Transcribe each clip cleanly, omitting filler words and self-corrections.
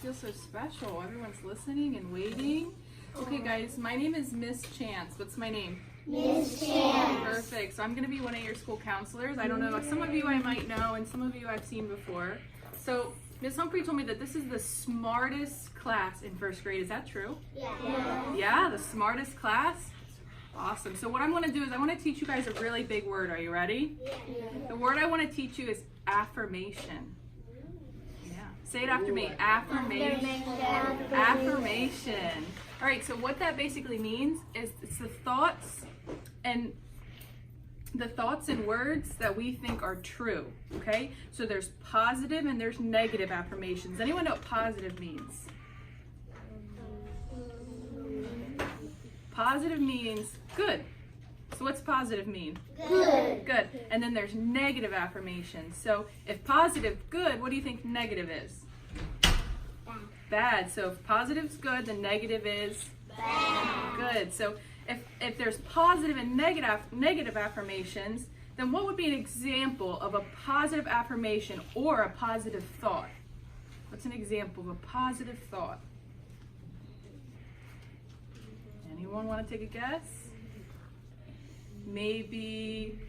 feels so special. Everyone's listening and waiting. Okay, guys, my name is Miss Chance. What's my name? Miss Chance. Perfect. So I'm going to be one of your school counselors. I don't know, some of you I might know and some of you I've seen before. So Miss Humphrey told me that this is the smartest class in first grade. Is that true? Yeah. Yeah, the smartest class? Awesome. So what I'm going to do is I want to teach you guys a really big word. Are you ready? Yeah. The word I want to teach you is affirmation. Yeah. Say it after me. Affirmation. Affirmation. All right, so what that basically means is it's the thoughts and words that we think are true, okay? So there's positive and there's negative affirmations. Anyone know what positive means? Positive means good. So what's positive mean? Good. Good. And then there's negative affirmations. So if positive, good, what do you think negative is? Bad. So if positive's good, then negative is Bad. good. So if there's positive and negative affirmations, then what would be an example of a positive affirmation or a positive thought? What's an example of a positive thought? Anyone want to take a guess? Maybe,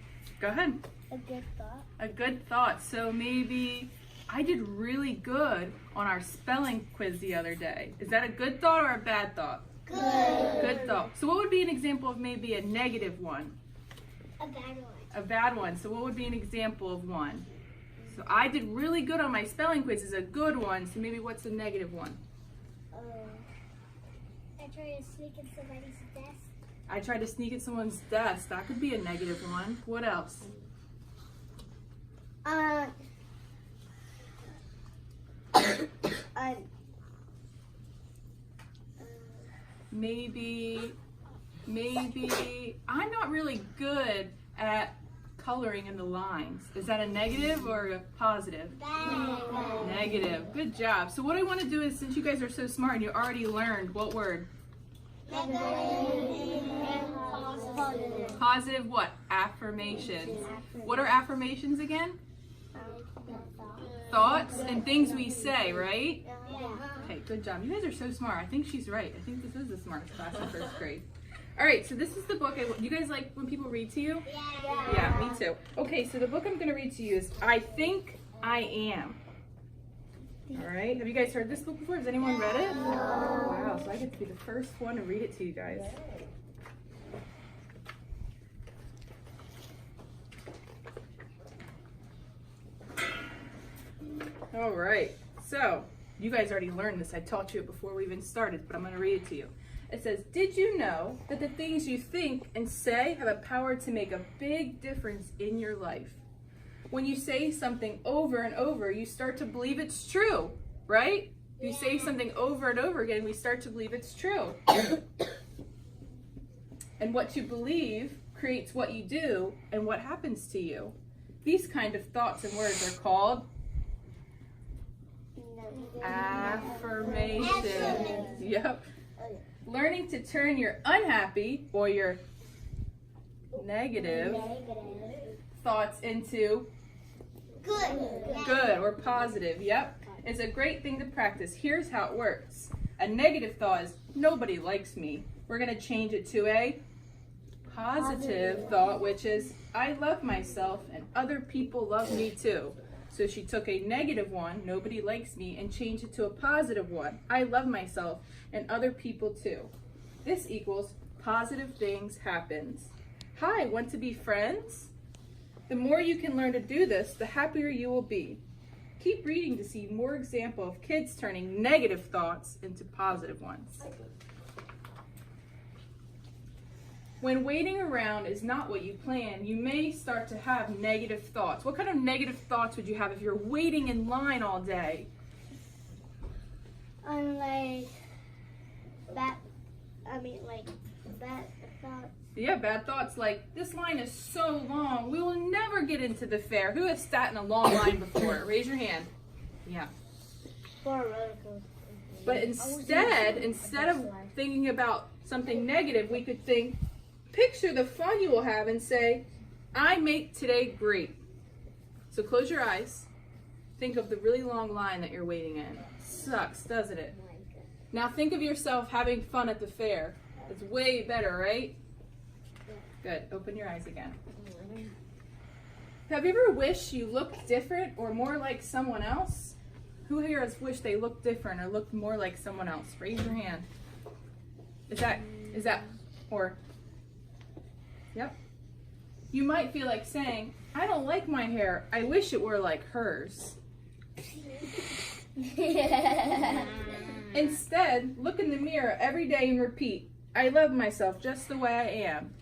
go ahead. A good thought. A good thought. So maybe I did really good on our spelling quiz the other day. Is that a good thought or a bad thought? Good. Good thought. So what would be an example of maybe a negative one? A bad one. A bad one. So what would be an example of one? So I did really good on my spelling quiz is a good one. So maybe what's a negative one? I tried to sneak in somebody's desk. I tried to sneak at someone's desk. That could be a negative one. What else? Maybe I'm not really good at coloring in the lines. Is that a negative or a positive? Bad. Negative. Good job. So what I want to do is, since you guys are so smart and you already learned what word? Positive. Positive what? Affirmations. What are affirmations again? Thoughts and things we say, right? Okay, good job. You guys are so smart. I think she's right. I think this is the smartest class in first grade. All right, so this is the book. You guys like when people read to you? Yeah, me too. Okay, so the book I'm going to read to you is I Think I Am. All right, have you guys heard this book before? Has anyone read it? Wow, so I get to be the first one to read it to you guys. All right, so you guys already learned this. I taught you it before we even started, but I'm going to read it to you. It says, did you know that the things you think and say have a power to make a big difference in your life? When you say something over and over, you start to believe it's true, right? You say something over and over again, we start to believe it's true. And what you believe creates what you do and what happens to you. These kind of thoughts and words are called affirmation. Yep. Learning to turn your unhappy or your negative thoughts into good or positive. Yep. It's a great thing to practice. Here's how it works. A negative thought is nobody likes me. We're going to change it to a positive thought, which is I love myself and other people love me too. So she took a negative one, nobody likes me, and changed it to a positive one. I love myself and other people too. This equals positive things happens. Hi, want to be friends? The more you can learn to do this, the happier you will be. Keep reading to see more examples of kids turning negative thoughts into positive ones. When waiting around is not what you plan, you may start to have negative thoughts. What kind of negative thoughts would you have if you're waiting in line all day? Bad thoughts. Yeah, bad thoughts like, this line is so long, we will never get into the fair. Who has sat in a long line before? Raise your hand. Yeah. For a roller coaster. But instead of thinking about something negative, we could think, picture the fun you will have and say, I make today great. So close your eyes Think of the really long line that you're waiting in. Sucks, doesn't it? Now think of yourself having fun at the fair. It's way better, right? Good. Open your eyes again. Have you ever wished you looked different or more like someone else? Who here has wished they looked different or looked more like someone else? Raise your hand. Yep. You might feel like saying, I don't like my hair. I wish it were like hers. Instead, look in the mirror every day and repeat, I love myself just the way I am.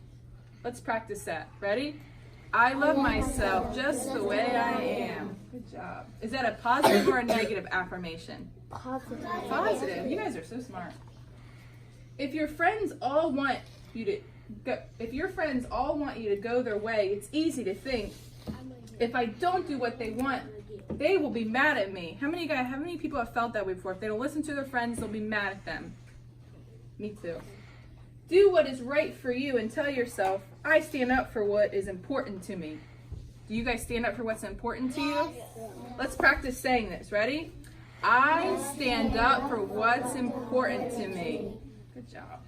Let's practice that. Ready? I love myself just the way I am. Good job. Is that a positive or a negative affirmation? Positive. Positive. You guys are so smart. If your friends all want you to go their way, it's easy to think, if I don't do what they want, they will be mad at me. How many people have felt that way before? If they don't listen to their friends, they'll be mad at them. Me too. Do what is right for you and tell yourself, I stand up for what is important to me. Do you guys stand up for what's important to you? Let's practice saying this. Ready? I stand up for what's important to me. Good job.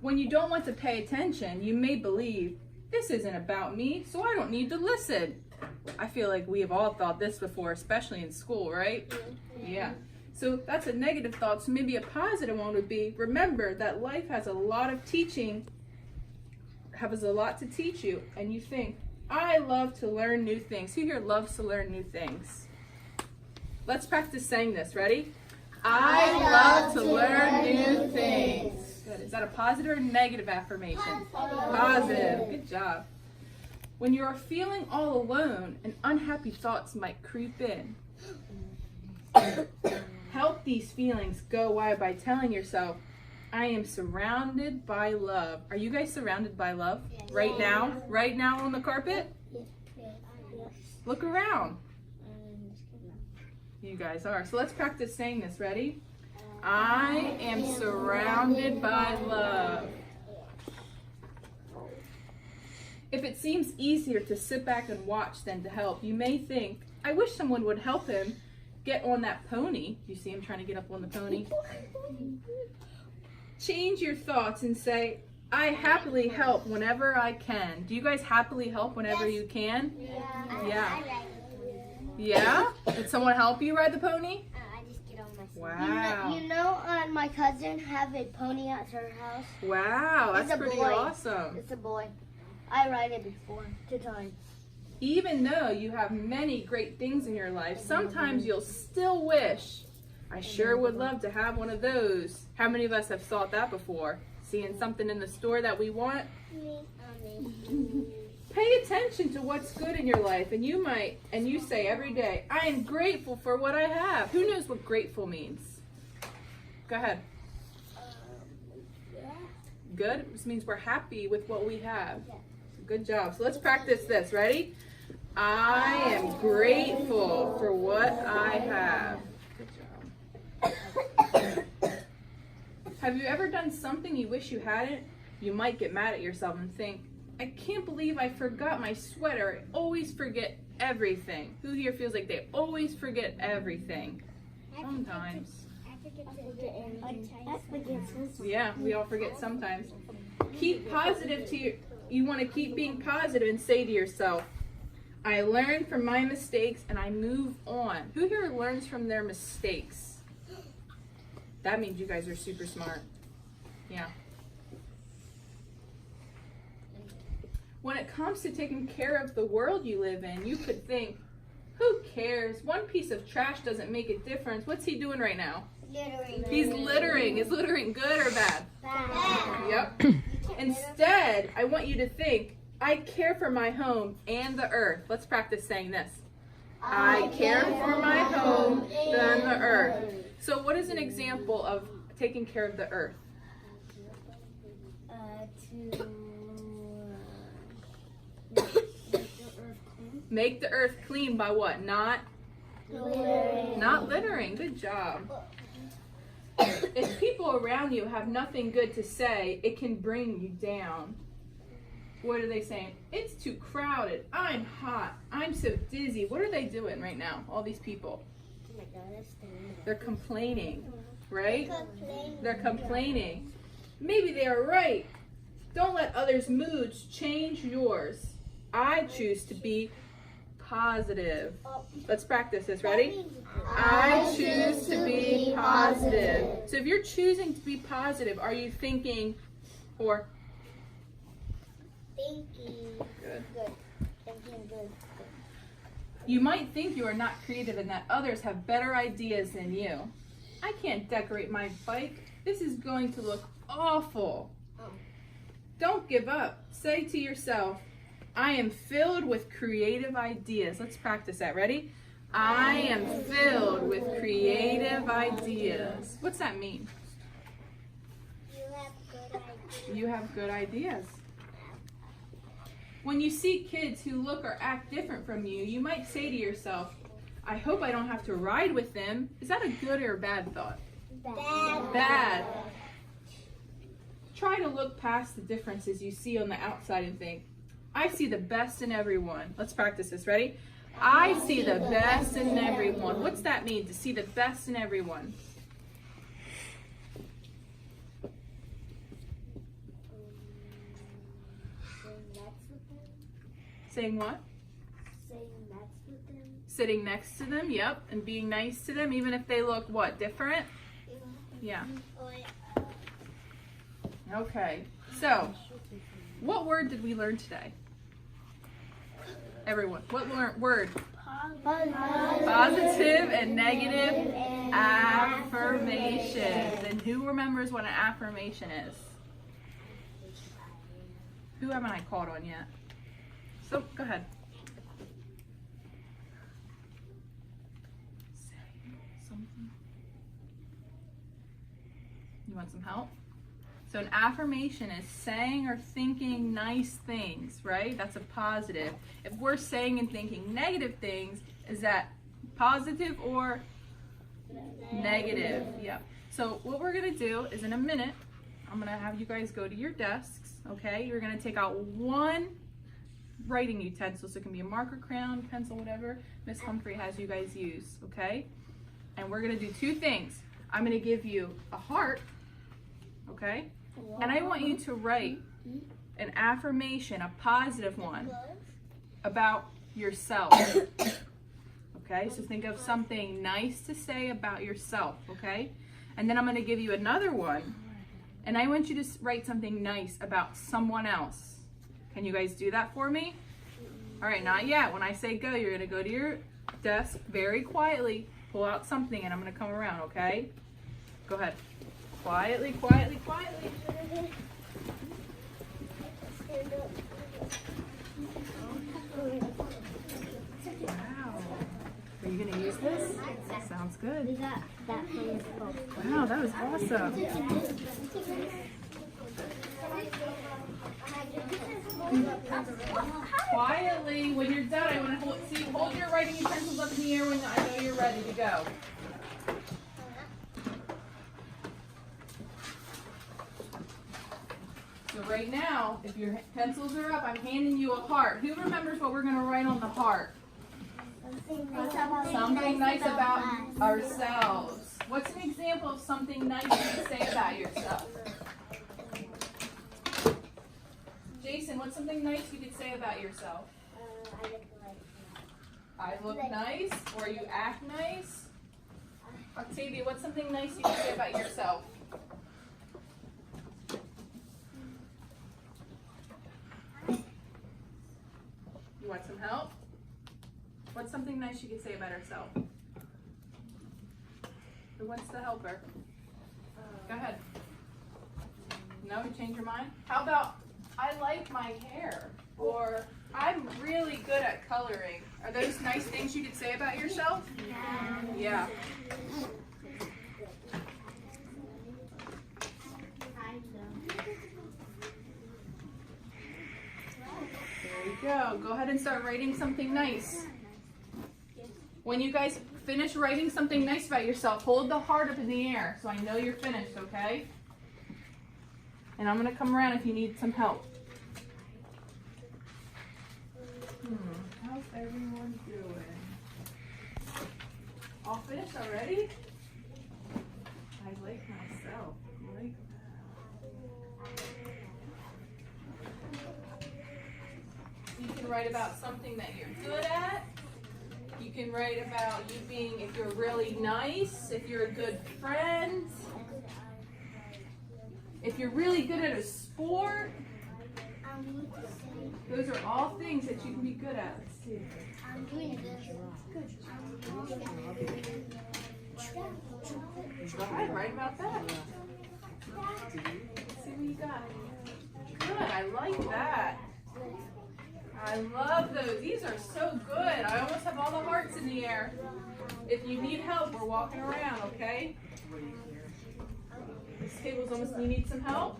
When you don't want to pay attention, you may believe, this isn't about me, so I don't need to listen. I feel like we have all thought this before, especially in school, right? Yeah. So that's a negative thought. So maybe a positive one would be, remember that life has a lot to teach you, and you think, I love to learn new things. Who here loves to learn new things? Let's practice saying this. Ready? I love to learn new things. Good. Is that a positive or negative affirmation? Positive. Good job. When you are feeling all alone and unhappy thoughts might creep in, help these feelings go away by telling yourself, I am surrounded by love. Are you guys surrounded by love? Yes. Right now? Right now on the carpet? Look around. You guys are. So let's practice saying this. Ready? I am surrounded by love. If it seems easier to sit back and watch than to help, you may think, I wish someone would help him get on that pony. You see him trying to get up on the pony? Change your thoughts and say, I happily help whenever I can. Do you guys happily help whenever you can? Yeah. Yeah? Did someone help you ride the pony? I just get on myself. Wow. You know, my cousin have a pony at her house. Wow, It's that's a pretty boy. awesome. It's a boy. I ride it before, 2 times. Even though you have many great things in your life, sometimes you'll still wish, I sure would love to have one of those. How many of us have thought that before? Seeing something in the store that we want? Pay attention to what's good in your life, and you say every day, I am grateful for what I have. Who knows what grateful means? Go ahead. Good? This means we're happy with what we have. Good job. So let's practice this. Ready? I am grateful for what I have. Good job. Have you ever done something you wish you hadn't? You might get mad at yourself and think, I can't believe I forgot my sweater. I always forget everything. Who here feels like they always forget everything? Sometimes. Yeah, we all forget sometimes. Keep positive you want to keep being positive and say to yourself, I learn from my mistakes and I move on. Who here learns from their mistakes? That means you guys are super smart. Yeah. When it comes to taking care of the world you live in, you could think, who cares? One piece of trash doesn't make a difference. What's he doing right now? Littering. He's littering. Is littering good or bad? Bad. Yep. Instead, I want you to think, I care for my home and the earth. Let's practice saying this. I care for my home and the earth. So what is an example of taking care of the earth? Make the earth clean by what? Not littering. Good job. If people around you have nothing good to say, it can bring you down. What are they saying? It's too crowded. I'm hot. I'm so dizzy. What are they doing right now? All these people. Oh my God, that's They're complaining, right? complaining. They're complaining. Maybe they are right. Don't let others' moods change yours. I choose to be positive. Let's practice this. Ready? I choose to be positive. So if you're choosing to be positive, are you thinking or Thinking. good? Good. Thinking good. You might think you are not creative and that others have better ideas than you. I can't decorate my bike. This is going to look awful. Don't give up. Say to yourself, I am filled with creative ideas. Let's practice that. Ready? I am filled with creative ideas. What's that mean? You have good ideas. You have good ideas. When you see kids who look or act different from you, you might say to yourself, I hope I don't have to ride with them. Is that a good or a bad thought? Bad. Bad. Try to look past the differences you see on the outside and think, I see the best in everyone. Let's practice this. Ready? I see the best in everyone. What's that mean, to see the best in everyone? Saying what? Saying next with them. Sitting next to them, yep, and being nice to them, even if they look, what, different? Yeah. Okay, so, what word did we learn today? Everyone, what word? Positive and negative affirmations. And who remembers what an affirmation is? Who haven't I called on yet? So, go ahead. Say something. You want some help? So an affirmation is saying or thinking nice things, right? That's a positive. If we're saying and thinking negative things, is that positive or negative? Yeah. So what we're going to do is in a minute, I'm going to have you guys go to your desks, okay? You're going to take out one writing utensil. So it can be a marker, crayon, pencil, whatever Miss Humphrey has you guys use, okay? And we're going to do two things. I'm going to give you a heart, okay? And I want you to write an affirmation, a positive one, about yourself. Okay, so think of something nice to say about yourself, okay? And then I'm going to give you another one, and I want you to write something nice about someone else. Can you guys do that for me? All right, not yet. When I say go, you're going to go to your desk very quietly, pull out something, and I'm going to come around, okay? Go ahead. Quietly, quietly, quietly. Wow. Are you going to use this? Sounds good. We got that from this book. Wow, that was awesome. Quietly, when you're done, I want to hold your writing utensils up in the air when I know you're ready to go. So right now, if your pencils are up, I'm handing you a heart. Who remembers what we're going to write on the heart? Something nice about ourselves. What's an example of something nice you can say about yourself? Jason, what's something nice you could say about yourself? I look nice, or you act nice. Octavia, what's something nice you can say about yourself? You want some help? What's something nice you could say about herself? Who wants to help her? Go ahead. No, you change your mind? How about, I like my hair, or I'm really good at coloring. Are those nice things you could say about yourself? Yeah. There you go. Go ahead and start writing something nice. When you guys finish writing something nice about yourself, hold the heart up in the air so I know you're finished, okay? And I'm going to come around if you need some help. everyone doing? All finished already? I like myself. Like that. You can write about something that you're good at. You can write about you being, if you're really nice, if you're a good friend, if you're really good at a sport. Those are all things that you can be good at. Let's see. I'm doing this. Go ahead, write about that. Let's see what you got. Good, I like that. I love those. These are so good. I almost have all the hearts in the air. If you need help, we're walking around, okay? This table's almost, you need some help?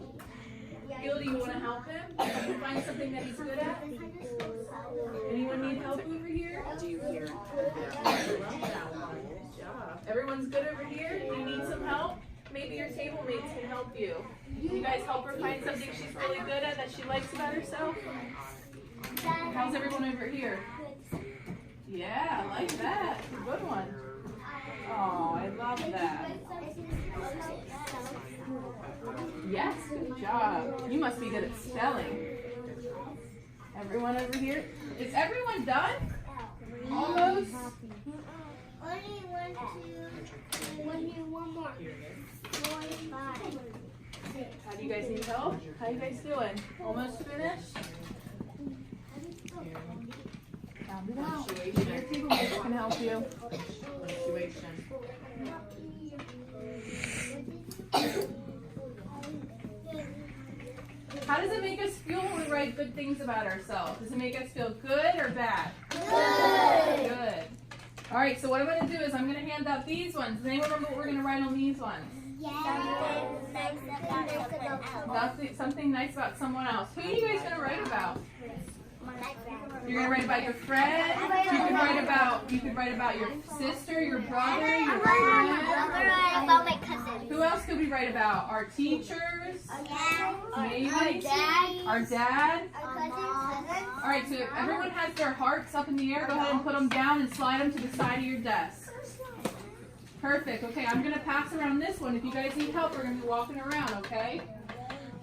Gil, do you want to help him? Can you find something that he's good at? Anyone need help over here? Good job. Everyone's good over here? Do you need some help? Maybe your table mates can help you. Can you guys help her find something she's really good at that she likes about herself? How's everyone over here? Yeah, I like that. Good one. Oh, I love that. Yes, good job. You must be good at spelling. Everyone over here? Is everyone done? Almost? Only one more. 4, 5. How do you guys need help? How you guys doing? Almost finished? Count it out. Maybe your table mates can help you. How does it make us feel when we write good things about ourselves? Does it make us feel good or bad? Good. Good. All right, so what I'm going to do is I'm going to hand out these ones. Does anyone remember what we're going to write on these ones? Something nice about someone else. Who are you guys going to write about? You're going to write about your friend. You could write about your sister, your brother, your friend. About my cousin. Who else could we write about? Our teachers. Maybe. Our dad. All right, so if everyone has their hearts up in the air, go ahead and put them down and slide them to the side of your desk. Perfect. Okay, I'm going to pass around this one. If you guys need help, we're going to be walking around, okay?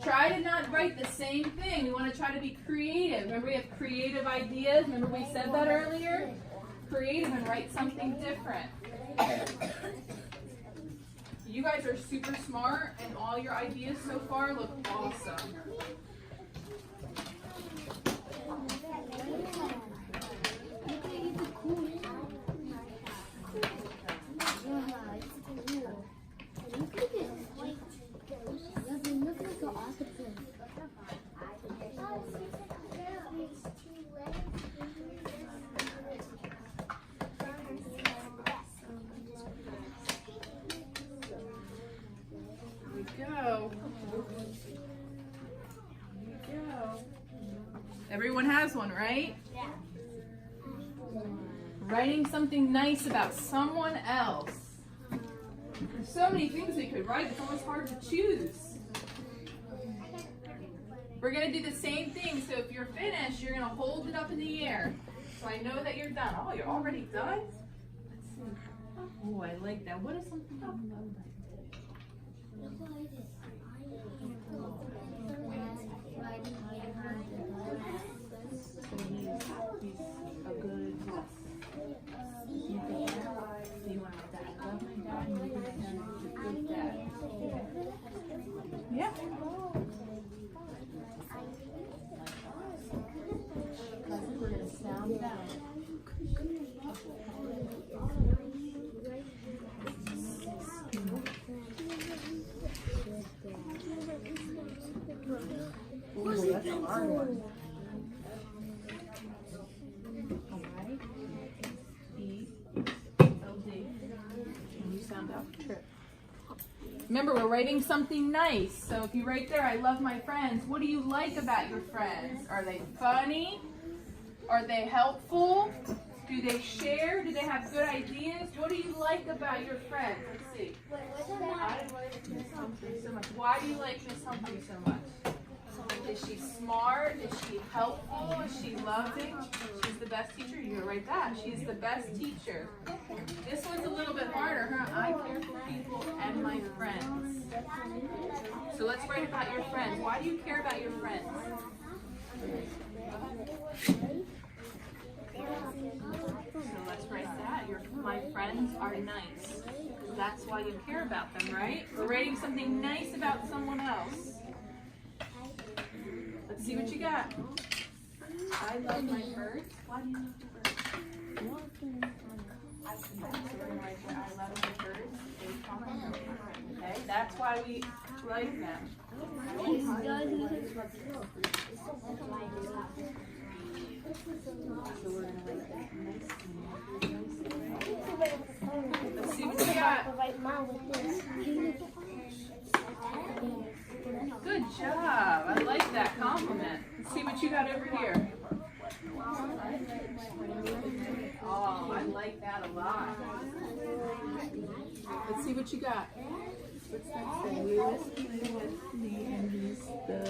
Try to not write the same thing. We want to try to be creative. Remember, we have creative ideas. Remember we said that earlier? Creative and write something different. You guys are super smart, and all your ideas so far look awesome. Everyone has one, right? Yeah. Writing something nice about someone else. There's so many things we could write, it's almost hard to choose. We're going to do the same thing, so if you're finished, you're going to hold it up in the air. So I know that you're done. Oh, you're already done? Let's see. Oh, I like that. What is something else? Yeah. We're going to sound it out. Ooh, that's a hard one. Alright. E-L-D. Can you sound out the trip? Remember, we're writing something nice. So if you write there, I love my friends, what do you like about your friends? Are they funny? Are they helpful? Do they share? Do they have good ideas? What do you like about your friends? Let's see. Why do you like Miss Humphrey so much? Why do you like Miss Humphrey so much? Is she smart? Is she helpful? Is she loving? She's the best teacher. You're right that. She's the best teacher. This one's a little bit harder, huh? I care for people and my friends. So let's write about your friends. Why do you care about your friends? So let's write that. My friends are nice. That's why you care about them, right? We're writing something nice about someone else. Let's see what you got. I love my birds. Why do you love the birds? So we're gonna write that I love my birds. Okay, that's why we like them. So we're gonna write that nice. Let's see what you got. Good job. I like that compliment. Let's see what you got over here. Oh, I like that a lot. Let's see what you got. What's that say? Lewis played with me and he's the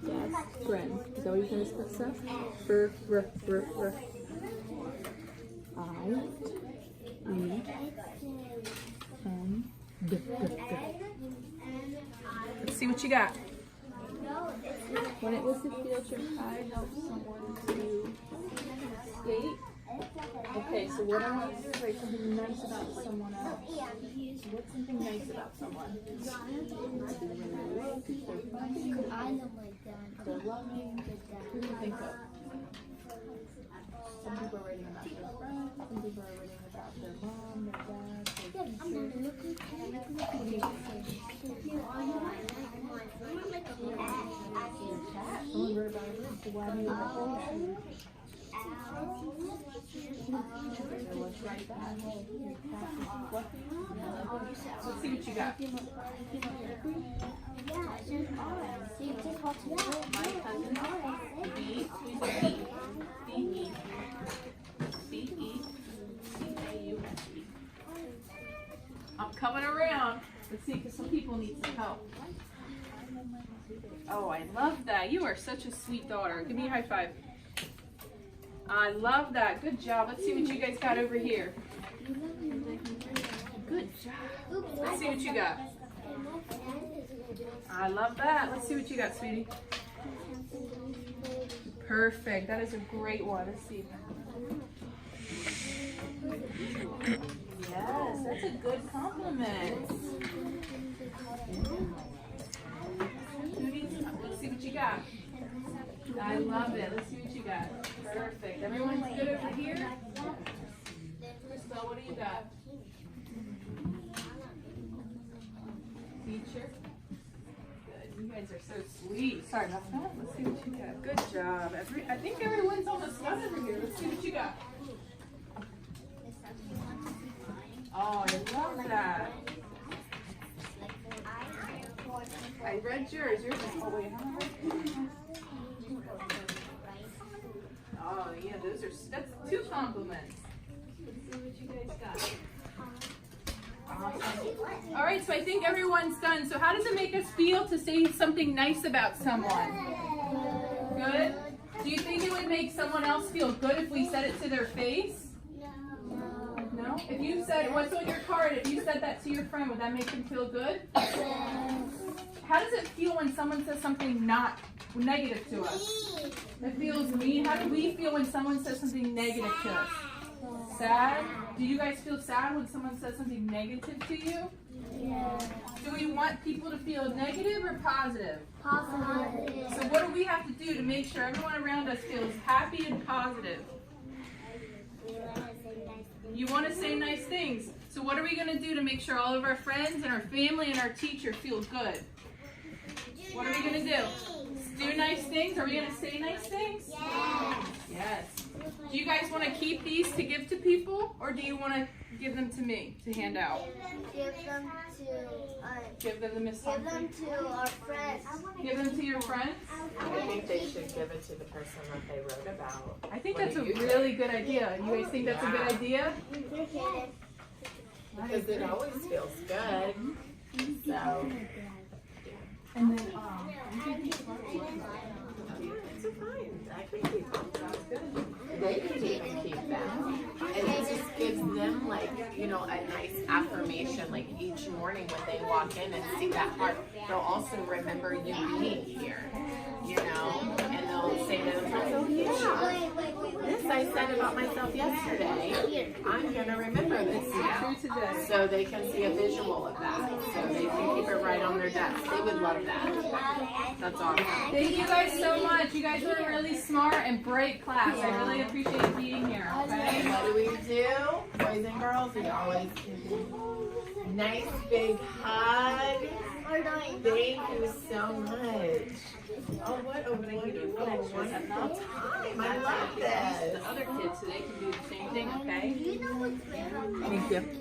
best friend. Is that what you're going to say? Let's see what you got. When it was the field trip, I helped someone to skate. Okay, so what I want to do is write something nice about someone else. What's something nice about someone? They're funny, they're loving. Who do you think of? Some people are writing about their friends, some people are writing about their mom, their dad, their teacher. Someone wrote about a bird, so why do you have a bird? So let's write that. Let's see what you got. My cousin B, B-E, C-E-C-A-U-S-E. I'm coming around. Let's see, because some people need some help. Oh, I love that. You are such a sweet daughter. Give me a high five. I love that. Good job. Let's see what you guys got over here. Good job. Let's see what you got. I love that. Let's see what you got, sweetie. Perfect. That is a great one. Let's see. Yes, that's a good compliment. Let's see what you got. I love it. Let's see what you got. Perfect. Everyone's good over here? Crystal, what do you got? Teacher? Good. You guys are so sweet. Sorry about that. Let's see what you got. Good job. I think everyone's almost done over here. Let's see what you got. Oh, I love that. I read yours. Yours is, oh wait, how many? Oh yeah, that's 2 compliments. Let's see what you guys got. Awesome. All right, so I think everyone's done. So how does it make us feel to say something nice about someone? Good? Do you think it would make someone else feel good if we said it to their face? No? If you said, what's on your card, if you said that to your friend, would that make them feel good? How does it feel when someone says something not negative to us? It feels mean. How do we feel when someone says something negative to us? Sad? Do you guys feel sad when someone says something negative to you? Yeah. Do we want people to feel negative or positive? Positive. So what do we have to do to make sure everyone around us feels happy and positive? You want to say nice things. So what are we going to do to make sure all of our friends and our family and our teacher feel good? What are we going to do? Do nice things? Are we going to say nice things? Yes. Yes. Do you guys want to keep these to give to people, or do you want to give them to me to hand out? Give them to Give them to Miss give Humphrey? them to our friends. Give them to your friends? I think they should give it to the person that they wrote about. I think that's a really good idea. You guys think that's a good idea? Because it always feels good. So, And then, It's fine. I can keep them. They can even keep them. And it just gives them like, you know, a nice affirmation like each morning when they walk in and see that heart. They'll also remember you being here, you know, and they'll say to themselves, oh yeah, this I said about myself yesterday. I'm going to remember this now. true today. So they can see a visual of that. So they can keep it right on their desk. They would love that. That's awesome. Thank you guys so much. You guys were a really smart and bright class. I really appreciate being here. Okay. And what do we do? Boys and girls, we always do nice big hug. Thank you so much. Oh, what a wonderful time. I love this. The other kids, so they can do the same thing, okay? Do you know what's Thank you.